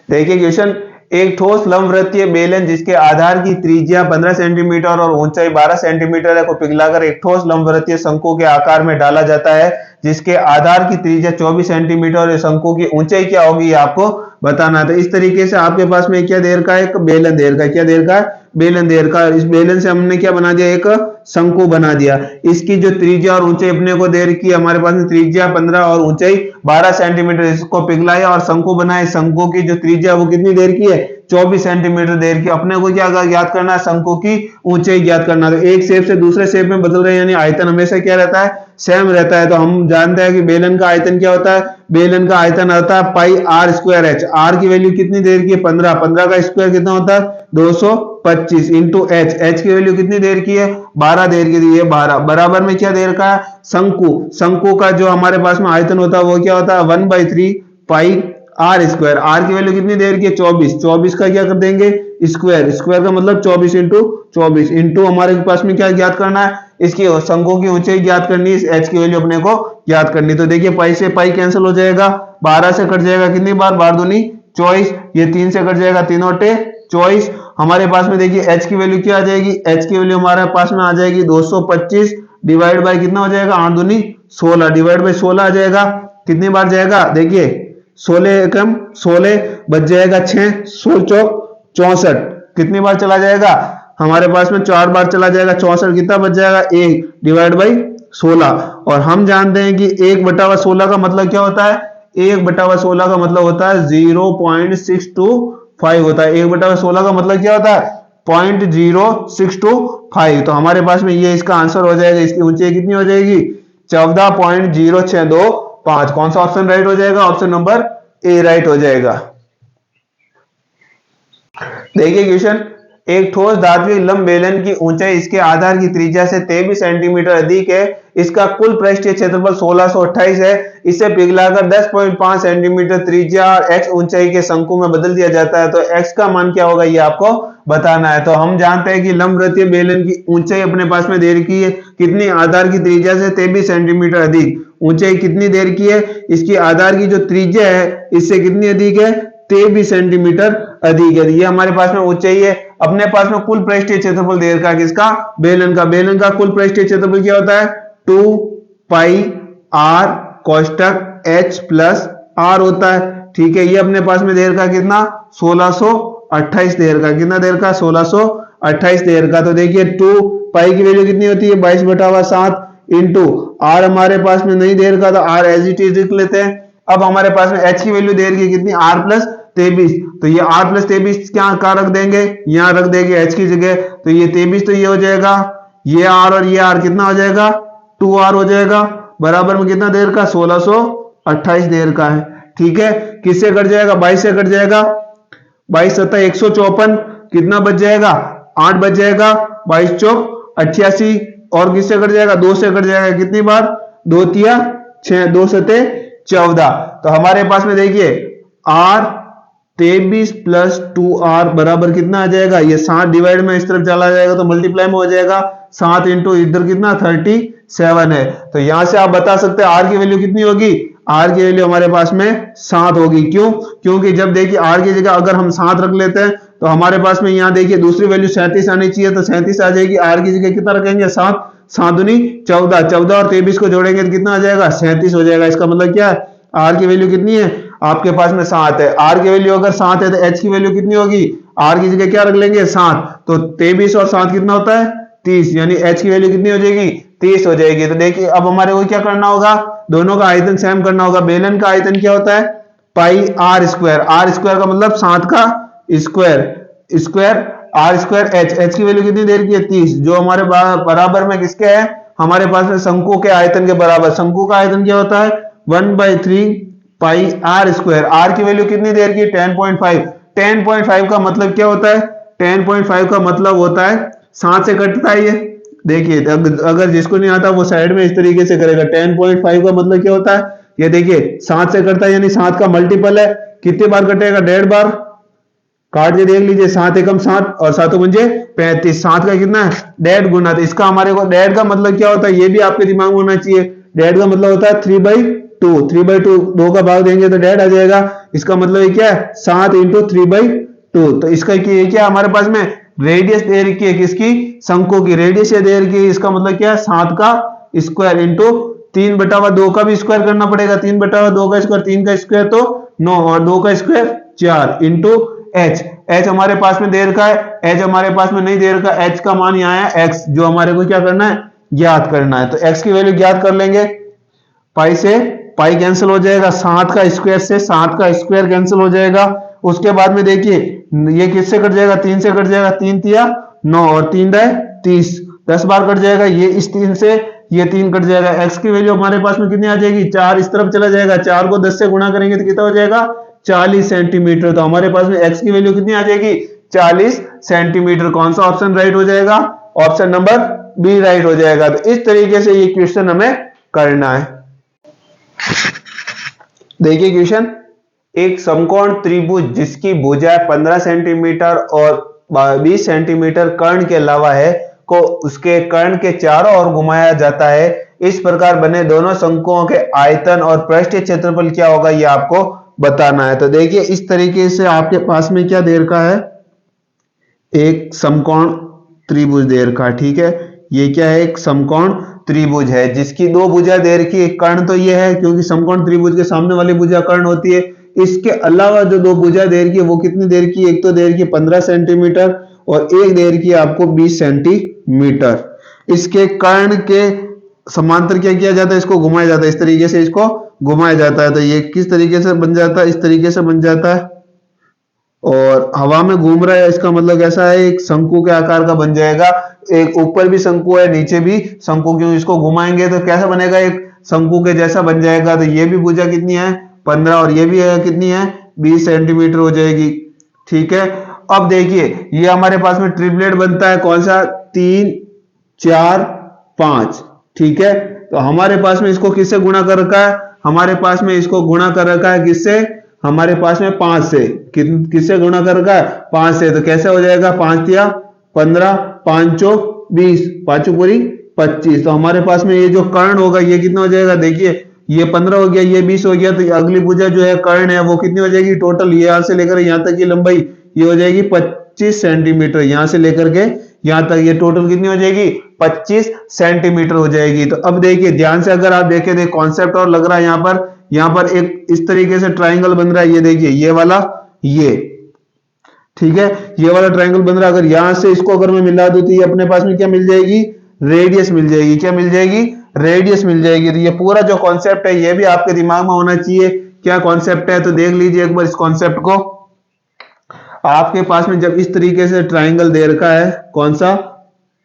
देखिए क्वेश्चन, एक ठोस लंबवृत्तीय बेलन जिसके आधार की त्रिज्या 15 सेंटीमीटर और ऊंचाई 12 सेंटीमीटर है को पिघलाकर एक ठोस लंबवृत्तीय शंकु के आकार में डाला जाता है जिसके आधार की त्रिज्या 24 सेंटीमीटर और शंकु की ऊंचाई क्या होगी ये आपको बताना है। तो इस तरीके से आपके पास में क्या दे रखा है, एक बेलन दे रखा है। क्या दे रखा है? बेलन दे रखा है। इस बेलन से हमने क्या बना दिया, एक शंकु बना दिया। इसकी जो त्रिज्या और ऊंचाई अपने को दे रखी है, हमारे पास में त्रिज्या 15 और ऊंचाई 12 सेंटीमीटर, इसको पिघलाया और शंकु बनाए। शंकु की जो त्रिज्या वो कितनी देर की है, 24 सेंटीमीटर देर की। अपने को क्या ज्ञात करना है, शंकु की ऊंचाई ज्ञात करना है। तो एक शेप से दूसरे शेप में बदल रहे हैं, यानी आयतन हमेशा क्या रहता है, सेम रहता है। तो हम जानते हैं कि बेलन का आयतन क्या होता है, बेलन का आयतन होता है pi r square H. Are की वैल्यू कितनी देर की है, 15। 15 का स्क्वायर कितना होता है, 225 इंटू एच। एच की वैल्यू कितनी देर की है, 12 देर की दी है, 12 बराबर में क्या देर का है, शंकु। शंकु का जो हमारे पास में आयतन होता है वो क्या होता है, 1/3 पाई आर स्क्वायर। आर की वैल्यू कितनी देर की है, 24। 24 का क्या कर देंगे, स्क्वायर। स्क्वायर का मतलब 24 इंटू 24 इंटू हमारे पास में क्या ज्ञात करना है, इसकी शंकु की ऊंचाई ज्ञात करनी है। एच की वैल्यू अपने को ज्ञात करनी। तो देखिए पाई से पाई कैंसिल हो जाएगा, 12 से कट जाएगा कितनी बार, 12 दूनी 24। ये 3 से कट जाएगा, 3 और 24। हमारे पास में देखिए एच की वैल्यू क्या आ जाएगी, एच की वैल्यू हमारे पास में आ जाएगी 225 डिवाइड बाय कितना हो जाएगा, 8 दूनी 16 डिवाइड बाय 16 आ जाएगा। कितनी बार जाएगा, देखिए 16 एकम 16 बच जाएगा 6, 16 चौक 64। कितनी बार चला जाएगा, हमारे पास में 4 बार चला जाएगा। 64 कितना बच जाएगा, 1 डिवाइड बाई 16। और हम जानते हैं कि 1/16 का मतलब क्या होता है, 1/16 का मतलब होता है 0.625 होता है। 1/16 का मतलब क्या होता है, 0.0625। तो हमारे पास में ये इसका आंसर हो जाएगा। इसकी ऊंचाई कितनी हो जाएगी, 14.0625। कौन सा ऑप्शन राइट हो जाएगा, ऑप्शन नंबर ए राइट हो जाएगा। देखिए क्वेश्चन, एक ठोस धात्विक लंब बेलन की ऊंचाई इसके आधार की त्रिज्या से 23 सेंटीमीटर अधिक है। इसका कुल पृष्ठीय क्षेत्रफल 1628 है। इसे पिघलाकर 10.5 सेंटीमीटर त्रिज्या और x ऊंचाई के शंकु में बदल दिया जाता है। तो x का मान क्या होगा ये आपको बताना है। तो हम जानते हैं कि लंबवृत्तीय बेलन की ऊंचाई अपने पास में दे रखी है कितनी, आधार की त्रिज्या से 23 सेंटीमीटर अधिक। ऊंचाई कितनी देर की है, इसकी आधार की जो त्रिज्या है इससे कितनी अधिक है, 23 सेंटीमीटर अधिक है। ये हमारे पास में ऊंचाई है। अपने पास में कुल पृष्ठीय क्षेत्रफल दे रखा है किसका, बेलन का। बेलन का कुल पृष्ठीय क्षेत्रफल क्या होता है, 2 पाई आर कोष्टक एच प्लस आर होता है। ठीक है, ये अपने पास में दे रखा कितना, 1628 दे रखा। कितना दे रखा, 1628 दे रखा। तो देखिए 2 पाई की वैल्यू कितनी होती है, 22/7 इंटू आर हमारे पास में नहीं दे रखा, तो आर एज इट इज लिख लेते हैं। अब हमारे पास में एच की वैल्यू दे रखी कितनी, आर प्लस 23। तो ये आर प्लस 23 क्या कहाँ रख देंगे, यहाँ रख देंगे एच की जगह। तो ये 23 तो ये हो जाएगा, ये आर और ये आर कितना हो जाएगा, 2r हो जाएगा। बराबर में कितना देर का, 1628 देर का है। ठीक है, किससे कट जाएगा, 22 से कट जाएगा। 22 सत्ता 154, कितना बच जाएगा, 8 बच जाएगा। 22 चौक 88 और किससे कट जाएगा, 2 से कट जाएगा। कितनी बार, 2 तिया 6, 2 सते 14। तो हमारे पास में देखिए r 23 प्लस 2r बराबर कितना आ जाएगा, ये 7 डिवाइड में इस तरफ चला जाएगा तो मल्टीप्लाई में हो जाएगा। 7 इंटू इधर कितना 37 है। तो यहां से आप बता सकते हैं r की वैल्यू कितनी होगी, r की वैल्यू हमारे पास में 7 होगी। क्यों, क्योंकि जब देखिए r की जगह अगर हम 7 रख लेते हैं तो हमारे पास में यहाँ देखिए दूसरी वैल्यू 37 आनी चाहिए, तो 37 आ जाएगी। r की जगह कितना रखेंगे, 7, 7 दूनी 14, 14 और 23 को जोड़ेंगे तो कितना आ जाएगा, 37 हो जाएगा। इसका मतलब क्या है, r की वैल्यू कितनी है, आपके पास में 7 है। r की वैल्यू अगर 7 है तो h की वैल्यू कितनी होगी, r की जगह क्या रख लेंगे, 7। तो 23 और 7 कितना होता है, 30, यानी h की वैल्यू कितनी हो जाएगी, 30 हो जाएगी। तो देखिए अब हमारे को क्या करना होगा, दोनों का आयतन सेम करना होगा। बेलन का आयतन क्या होता है, pi r square. R square का मतलब 7 का square, square r square h. H की वैल्यू कितनी देर की है, 30, जो हमारे बराबर में किसके है, हमारे पास में शंकु के आयतन के बराबर। शंकु का आयतन क्या होता है, 1/3 पाई आर स्क्वायर। आर की वैल्यू कितनी देर की, 10.5। 10.5 का मतलब क्या होता है, 10.5 का मतलब होता है 7 से कटता है ये। देखिए अगर जिसको नहीं आता वो साइड में इस तरीके से करेगा। 10.5 का मतलब क्या होता है, ये देखिए 7 से कटता है, यानी 7 का मल्टीपल है। कितने बार कटेगा, 1.5 बार। काट के देख लीजिए, 7 एकम 7 और 7 पंजे 35। 7 का कितना है, 1.5 गुना। तो इसका हमारे को 1.5 का मतलब क्या होता है, ये भी आपके दिमाग में होना चाहिए। 1.5 का मतलब होता है 3/5। 3/2 2 का भाग देंगे तो डेढ़ आ जाएगा। इसका मतलब ये क्या है 7 इंटू 3/2। तो इसका ये क्या हमारे पास में रेडियस दे रखी है किसकी, शंकु की रेडियस दे रखी है। इसका मतलब क्या है 7 का स्क्वायर इंटू 3/2 का भी स्क्वायर करना पड़ेगा। 3/2 का स्क्वायर 3 का स्क्वायर तो 9 और 2 का स्क्वायर 4 इंटू एच हमारे पास में दे रखा है, एच हमारे पास में नहीं दे रखा। एच का मान यहाँ है एक्स, जो हमारे को क्या करना है ज्ञात करना है। तो एक्स की वैल्यू ज्ञात कर लेंगे। पाई से पाई कैंसिल हो जाएगा, 7 का स्क्वायर से 7 का स्क्वायर कैंसिल हो जाएगा। उसके बाद में देखिए ये किससे कट जाएगा, 3 से कट जाएगा, 3 तिया 9 और 3 दाए 30, 10 बार कट जाएगा। ये इस 3 से ये 3 कट जाएगा। एक्स की वैल्यू हमारे पास में कितनी आ जाएगी, 4 इस तरफ चला जाएगा, 4 को 10 से गुणा करेंगे तो कितना हो जाएगा 40 सेंटीमीटर। तो हमारे पास में एक्स की वैल्यू कितनी आ जाएगी 40 सेंटीमीटर। कौन सा ऑप्शन राइट हो जाएगा, ऑप्शन नंबर बी राइट हो जाएगा। तो इस तरीके से ये क्वेश्चन हमें करना है। देखिए क्वेश्चन, एक समकोण त्रिभुज जिसकी भुजा 15 सेंटीमीटर और 20 सेंटीमीटर कर्ण के अलावा है को उसके कर्ण के चारों ओर घुमाया जाता है। इस प्रकार बने दोनों शंकुओं के आयतन और पृष्ठीय क्षेत्रफल क्या होगा, ये आपको बताना है। तो देखिए इस तरीके से आपके पास में क्या दे रखा है, एक समकोण त्रिभुज दे रखा है। ठीक है, ये क्या है, एक समकोण त्रिभुज है जिसकी दो भुजा दे रखी है। कर्ण तो ये है क्योंकि समकोण त्रिभुज के सामने वाली भुजा कर्ण होती है। इसके अलावा जो दो भुजा दे रखी है वो कितनी दे रखी है, एक तो दे रखी है 15 सेंटीमीटर और एक दे रखी है आपको 20 सेंटीमीटर। इसके कर्ण के समांतर क्या किया जाता है, इसको घुमाया जाता है, इस तरीके से इसको घुमाया जाता है। तो ये किस तरीके से बन जाता है, इस तरीके से बन जाता है और हवा में घूम रहा है। इसका मतलब ऐसा है एक शंकु के आकार का बन जाएगा। एक ऊपर भी शंकु है नीचे भी शंकु, क्यों इसको घुमाएंगे तो कैसा बनेगा, एक शंकु के जैसा बन जाएगा। तो ये भी भुजा कितनी है 15 और ये भी है कितनी है 20 सेंटीमीटर हो जाएगी। ठीक है, अब देखिए ये हमारे पास में ट्रिपलेट बनता है, कौन सा 3 4 5। ठीक है, तो हमारे पास में इसको किससे गुणा कर रखा है, हमारे पास में इसको गुणा कर रखा है किससे, हमारे पास में 5 से। किससे गुणा कर रखा है 5 से। तो कैसे हो जाएगा 5 तिया 15 5 चौक 20 5 पूरी 25। तो हमारे पास में ये जो कर्ण होगा ये कितना हो जाएगा, देखिए ये 15 हो गया, ये 20 हो गया। तो अगली भुजा जो है कर्ण है वो कितनी हो जाएगी टोटल, यहां से लेकर यहां तक की लंबाई ये हो जाएगी 25 सेंटीमीटर। यहां से लेकर के यहां तक ये टोटल कितनी हो जाएगी 25 सेंटीमीटर हो जाएगी। तो अब देखिए ध्यान से अगर आप देखें, देख कॉन्सेप्ट और लग रहा है यहाँ पर एक इस तरीके से ट्राइंगल बन रहा है। ये देखिए ये वाला ये, ठीक है, ये वाला ट्राइंगल बन रहा है। अगर यहां से इसको अगर मैं मिला दूं तो ये अपने पास में क्या मिल जाएगी, रेडियस मिल जाएगी। क्या मिल जाएगी, रेडियस मिल जाएगी। तो ये पूरा जो कॉन्सेप्ट है ये भी आपके दिमाग में होना चाहिए। क्या कॉन्सेप्ट है तो देख लीजिए एक बार इस कॉन्सेप्ट को। आपके पास में जब इस तरीके से ट्राइंगल दे रखा है, कौन सा,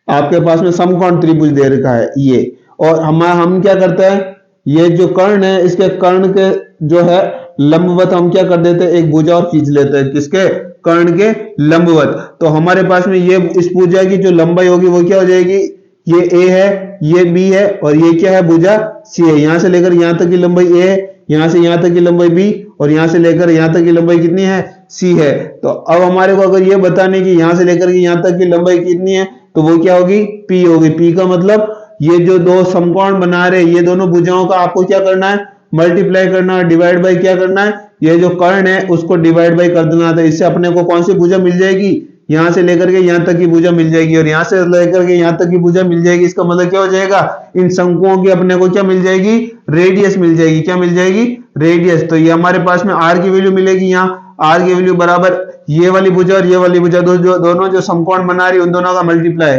आपके पास में समकोण त्रिभुज दे रखा है ये, और हम क्या करते हैं, ये जो कर्ण है इसके कर्ण के जो है लंबवत हम क्या कर देते हैं, एक भुजा और खींच लेते हैं, किसके, कर्ण के लंबवत। तो हमारे पास में ये इस भुजा की जो लंबाई होगी वो क्या हो जाएगी, ये ए है, ये बी है और ये क्या है भुजा सी है। यहां से लेकर यहां तक की लंबाई ए है, यहां से यहां तक की लंबाई बी और यहां से लेकर यहां तक की लंबाई कितनी है, सी है। तो अब हमारे को अगर ये बताने की यहां से लेकर के यहां तक की लंबाई कितनी है तो वो क्या होगी, पी होगी। पी का मतलब ये जो दो समकोण बना रहे ये दोनों भुजाओं का आपको क्या करना है, मल्टीप्लाई करना है, डिवाइड बाय क्या करना है, ये जो कर्ण है उसको डिवाइड बाय कर देना। तो इससे अपने को कौन सी भुजा मिल जाएगी, यहां से लेकर के यहां तक की भुजा मिल जाएगी और यहां से लेकर के यहां तक की भुजा मिल जाएगी। इसका मतलब क्या हो जाएगा, इन शंकुओं की अपने को क्या मिल जाएगी, रेडियस मिल जाएगी। क्या मिल जाएगी, रेडियस। तो ये हमारे पास में आर की वैल्यू मिलेगी, यहाँ आर की वैल्यू बराबर ये वाली भुजा और ये वाली भुजा दोनों जो समकोण बना रही उन दोनों का मल्टीप्लाई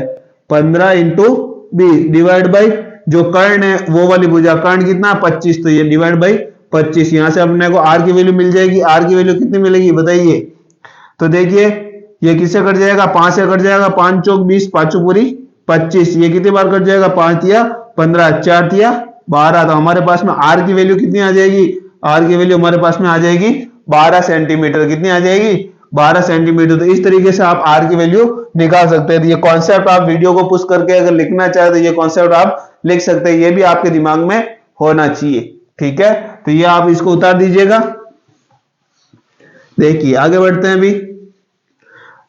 15 इंटू 20 डिवाइड बाई जो कर्ण है वो वाली भुजा, कर्ण कितना 25, तो ये डिवाइड बाई 25। यहां से अपने को आर की वैल्यू मिल जाएगी। आर की वैल्यू कितनी मिलेगी बताइए। तो देखिए ये किससे कट जाएगा, 5 से कट जाएगा, 5 चौक 20 5 पूरी 25। ये कितनी बार कट जाएगा, 5 तिया 15 4 तिया 12। तो हमारे पास में आर की वैल्यू कितनी आ जाएगी, आर की वैल्यू हमारे पास में आ जाएगी 12 सेंटीमीटर। कितनी आ जाएगी, 12 सेंटीमीटर। तो इस तरीके से आप आर की वैल्यू निकाल सकते हैं। तो ये कॉन्सेप्ट आप वीडियो को पुश करके अगर लिखना चाहे तो ये कॉन्सेप्ट आप लिख सकते हैं, ये भी आपके दिमाग में होना चाहिए। ठीक है, तो ये आप इसको उतार दीजिएगा। देखिए आगे बढ़ते हैं। अभी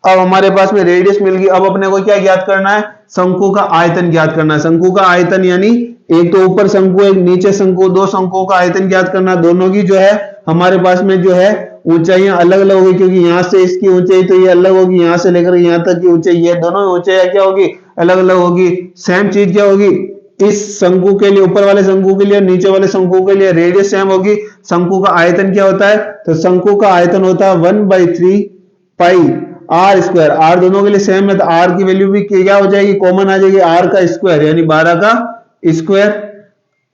अब हमारे पास में रेडियस मिल गई। अब अपने को क्या ज्ञात करना है, शंकु का आयतन ज्ञात करना है। शंकु का आयतन यानी एक तो ऊपर शंकु एक नीचे शंकु, दो शंकुओं का आयतन ज्ञात करना। दोनों की जो है हमारे पास में जो है ऊंचाइयां अलग अलग होगी, क्योंकि यहाँ से इसकी ऊंचाई तो ये अलग होगी, यहाँ से लेकर यहाँ तक की ऊंचाई, ये दोनों ऊंचाइयां क्या होगी, अलग अलग होगी। सेम चीज क्या होगी, इस शंकु के लिए, ऊपर वाले शंकु के लिए, नीचे वाले शंकु के लिए रेडियस सेम होगी। शंकु का आयतन क्या होता है, तो शंकु का आयतन होता है 1/3 पाई आर स्क्वायर। आर दोनों के लिए सेम है, तो आर की वैल्यू भी क्या हो जाएगी, कॉमन आ जाएगी, आर का स्क्वायर यानी 12 का स्क्वायर।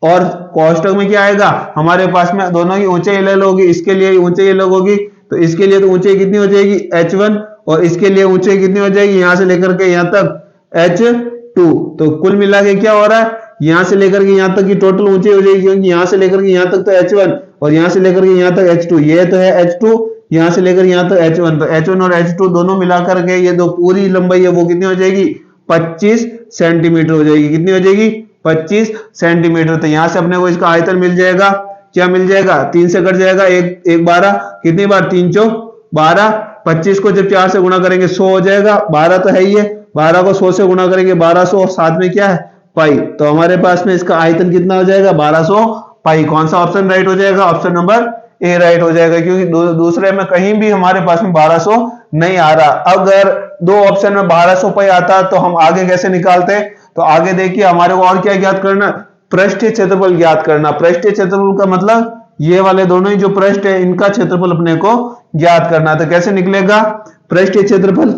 और कोष्टक में क्या आएगा, हमारे पास में दोनों की ऊंचाई अलग होगी, इसके लिए ऊंचाई अलग होगी, तो इसके लिए तो ऊंचाई कितनी हो जाएगी h1, और इसके लिए ऊंचाई कितनी हो जाएगी, यहां से लेकर के यहां तक h2। तो कुल मिला के क्या हो रहा है, यहां से लेकर के यहां तक की टोटल ऊंचाई हो जाएगी, क्योंकि यहां से लेकर के यहां तक तो h1 और यहां से लेकर के यहां तक h2, ये तो है h2, यहां से लेकर यहां तक h1, तो h1 और h2 दोनों मिलाकर के ये दो पूरी लंबाई है वो कितनी हो जाएगी, 25 सेंटीमीटर हो जाएगी। कितनी हो जाएगी, 25 सेंटीमीटर। तो यहां से अपने को इसका आयतन मिल जाएगा, क्या मिल जाएगा, 3 से कट जाएगा, एक 12, कितनी बार, 3 चौक 12, 25 को जब 4 से गुणा करेंगे 100 हो जाएगा, 12 तो है ही है, 12 को 100 से गुणा करेंगे 1200, और साथ में क्या है, पाई। तो हमारे पास में इसका आयतन कितना हो जाएगा, 1200 पाई। कौन सा ऑप्शन राइट हो जाएगा, ऑप्शन नंबर ए राइट हो जाएगा, क्योंकि दूसरे में कहीं भी हमारे पास में 1200 नहीं आ रहा। अगर दो ऑप्शन में 1200 पाई आता तो हम आगे कैसे निकालते हैं, तो आगे देखिए हमारे को और क्या ज्ञात करना, पृष्ठीय क्षेत्रफल ज्ञात करना। पृष्ठीय क्षेत्रफल का मतलब ये वाले दोनों ही जो पृष्ठ है इनका क्षेत्रफल अपने को ज्ञात करना। तो कैसे निकलेगा पृष्ठीय क्षेत्रफल,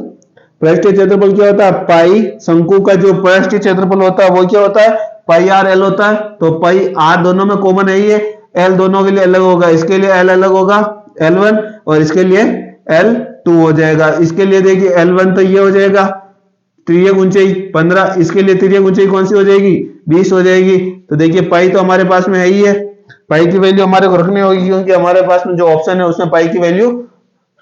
पृष्ठीय क्षेत्रफल क्या होता है, पाई, शंकु का जो पृष्ठीय क्षेत्रफल होता है वो क्या होता है, पाई आर एल होता है। तो पाई आर दोनों में कॉमन है ही है, एल दोनों के लिए अलग होगा, इसके लिए एल अलग होगा L1 और इसके लिए L2 हो जाएगा। इसके लिए देखिए L1 तो ये हो जाएगा तिर्यक ऊंचाई 15, इसके लिए तिर्यक ऊंचाई कौन सी हो जाएगी, 20 हो जाएगी। तो देखिए पाई तो हमारे पास में है ही है, पाई की वैल्यू हमारे को रखनी होगी, क्योंकि हमारे पास में जो ऑप्शन है उसमें पाई की वैल्यू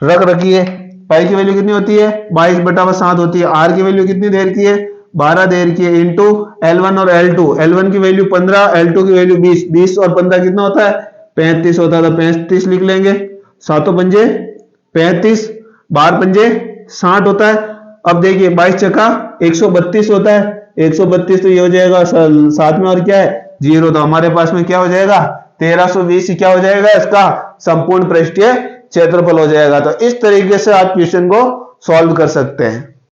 रख रखी है। पाई की वैल्यू कितनी होती है, 22/7 होती है। आर की वैल्यू कितनी देर की है, 12 देर की है, इंटू L1 और L2। L1 की वैल्यू 15, L2 की वैल्यू 20, 20 और 15 कितना होता है, 35 होता है। तो 35 लिख लेंगे, 7 पंजे 35, 12 पंजे 60 होता है। अब देखिए 22 चक्का 132 होता है, 132 तो ये हो जाएगा, साथ में और क्या है, 0। तो हमारे पास में क्या हो जाएगा, 1320 क्या हो जाएगा, इसका संपूर्ण पृष्ठीय क्षेत्रफल हो जाएगा। तो इस तरीके से आप क्वेश्चन को सॉल्व कर सकते हैं।